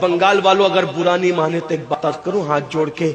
بنگال والوں اگر برا نہیں مانے تو ایک بات کروں ہاتھ جوڑ کے،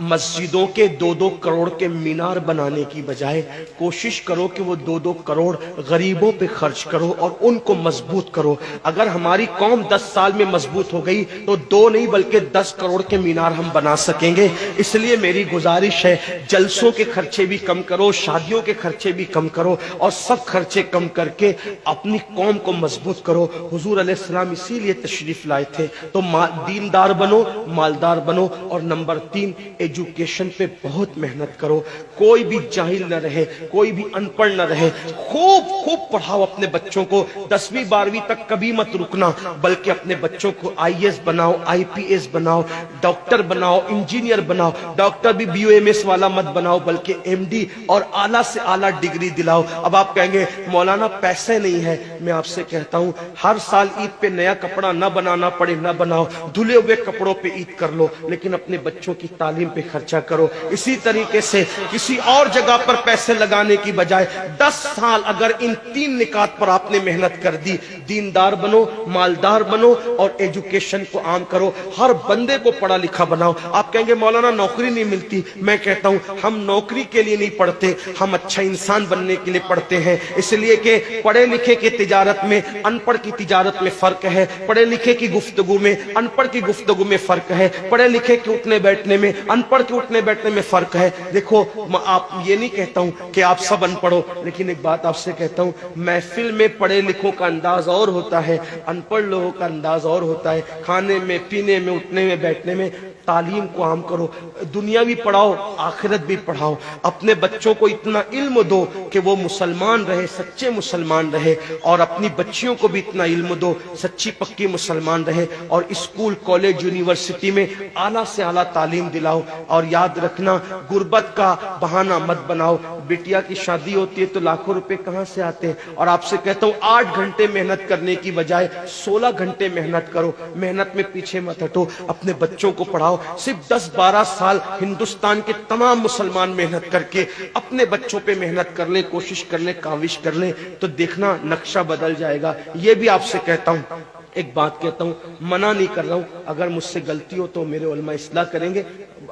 مسجدوں کے 2-2 کروڑ کے مینار بنانے کی بجائے کوشش کرو کہ وہ 2-2 کروڑ غریبوں پہ خرچ کرو اور ان کو مضبوط کرو۔ اگر ہماری قوم 10 سال میں مضبوط ہو گئی تو 2 نہیں بلکہ 10 کروڑ کے مینار ہم بنا سکیں گے۔ اس لیے میری گزارش ہے جلسوں کے خرچے بھی کم کرو، شادیوں کے خرچے بھی کم کرو اور سب خرچے کم کر کے اپنی قوم کو مضبوط کرو۔ حضور علیہ السلام اسی لیے تشریف لائے تھے۔ تو دیندار بنو، مالدار بنو، اور نمبر 3 ایجوکیشن پہ بہت محنت کرو۔ کوئی بھی جاہل نہ رہے، کوئی بھی ان پڑھ نہ رہے، خوب پڑھاؤ اپنے بچوں کو۔ 10ویں 12ویں تک کبھی مت رکنا، بلکہ اپنے بچوں کو IAS بناؤ، IPS بناؤ، ڈاکٹر بناؤ، انجینئر بناؤ۔ ڈاکٹر بھی BUMS والا مت بناؤ بلکہ MD اور اعلیٰ سے اعلیٰ ڈگری دلاؤ۔ اب آپ کہیں گے مولانا پیسے نہیں ہے، میں آپ سے کہتا ہوں ہر سال عید پہ نیا کپڑا نہ بنانا پڑے نہ بناؤ، دھلے ہوئے کپڑوں پہ عید کر لو، لیکن اپنے بچوں کی تعلیم پہ خرچہ کرو۔ اسی طریقے سے کسی اور جگہ پر پیسے لگانے کی بجائے 10 سال اگر ان 3 نکات پر آپ نے محنت کر دی، دیندار بنو، مالدار بنو اور ایجوکیشن کو عام کرو، ہر بندے کو پڑھا لکھا بناؤ۔ آپ کہیں گے مولانا نوکری نہیں ملتی، میں کہتا ہوں ہم نوکری کے لیے نہیں پڑھتے، ہم اچھا انسان بننے کے لیے پڑھتے ہیں۔ اس لیے کہ پڑھے لکھے کی تجارت میں ان پڑھ کی تجارت میں فرق ہے، پڑھے لکھے کی گفتگو میں ان پڑھ کی گفتگو میں فرق ہے، پڑھے لکھے کے اٹھنے بیٹھنے میں ان پڑھ کے اٹھنے بیٹھنے میں فرق ہے۔ دیکھو آپ یہ نہیں کہتا ہوں کہ آپ سب ان پڑھو، لیکن ایک بات آپ سے کہتا ہوں، محفل میں پڑھے لکھوں کا انداز اور ہوتا ہے، ان پڑھ لوگوں کا انداز اور ہوتا ہے۔ کھانے میں، پینے میں، اٹھنے میں، بیٹھنے میں تعلیم کو عام کرو، دنیا بھی پڑھاؤ، آخرت بھی پڑھاؤ۔ اپنے بچوں کو اتنا علم دو کہ وہ مسلمان رہے، سچے مسلمان رہے، اور اپنی بچیوں کو بھی اتنا علم دو سچی پکی مسلمان رہے، اور اسکول، کالج، یونیورسٹی میں اعلیٰ سے اعلیٰ تعلیم دلاؤ۔ اور یاد رکھنا غربت کا بہانہ مت بناؤ۔ بیٹیا کی شادی ہوتی ہے تو لاکھوں روپے کہاں سے آتے ہیں، اور آپ سے کہتا ہوں 8 گھنٹے محنت کرنے کی بجائے 16 گھنٹے محنت کرو، محنت میں پیچھے مت ہٹو، اپنے بچوں کو پڑھاؤ۔ صرف 10-12 سال ہندوستان کے تمام مسلمان محنت کر کے اپنے بچوں پہ محنت کر لیں، کوشش کر لیں، کاوش کر لیں، تو دیکھنا نقشہ بدل جائے گا۔ یہ بھی آپ سے کہتا ہوں، ایک بات کہتا ہوں، منع نہیں کر رہا ہوں، اگر مجھ سے غلطی ہو تو میرے علماء اصلاح کریں گے،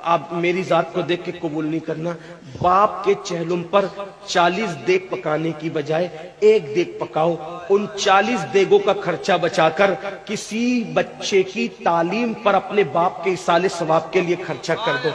آپ میری ذات کو دیکھ کے قبول نہیں کرنا۔ باپ کے چہلم پر 40 دیگ پکانے کی بجائے 1 دیگ پکاؤ، ان 40 دیگوں کا خرچہ بچا کر کسی بچے کی تعلیم پر اپنے باپ کے ایصال ثواب کے لیے خرچہ کر دو۔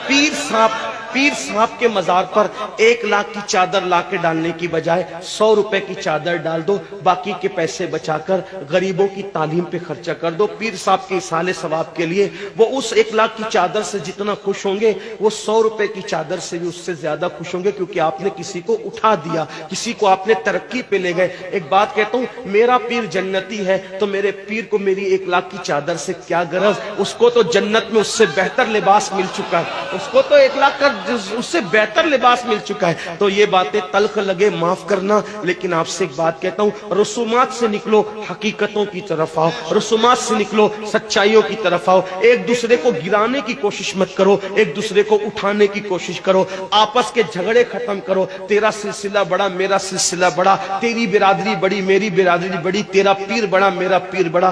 پیر صاحب کے مزار پر 1 لاکھ کی چادر لا کے ڈالنے کی بجائے 100 روپے کی چادر ڈال دو، باقی کے پیسے بچا کر غریبوں کی تعلیم پہ خرچہ کر دو۔ پیر صاحب کے ایصال ثواب کے لیے وہ اس 1 لاکھ کی چادر سے جتنا خوش ہوں گے، وہ 100 روپے کی چادر سے بھی اس سے زیادہ خوش ہوں گے، کیونکہ آپ نے کسی کو اٹھا دیا، کسی کو آپ نے ترقی پہ لے گئے۔ ایک بات کہتا ہوں، میرا پیر جنتی ہے تو میرے پیر کو میری 1 لاکھ کی چادر سے کیا غرض، اس کو تو جنت میں اس سے بہتر لباس مل چکا ہے، اس کو تو 1 لاکھ کا اس سے بہتر لباس مل چکا ہے۔ تو یہ باتیں تلخ لگے معاف کرنا، لیکن آپ سے ایک بات کہتا ہوں، رسومات سے نکلو، حقیقتوں کی طرف آؤ، رسومات سے نکلو، سچائیوں کی طرف آؤ۔ ایک دوسرے کو گرانے کی کوشش مت کرو، ایک دوسرے کو اٹھانے کی کوشش کرو، آپس کے جھگڑے ختم کرو۔ تیرا سلسلہ بڑا، میرا سلسلہ بڑا، تیری برادری بڑی، میری برادری بڑی، تیرا پیر بڑا، میرا پیر بڑا۔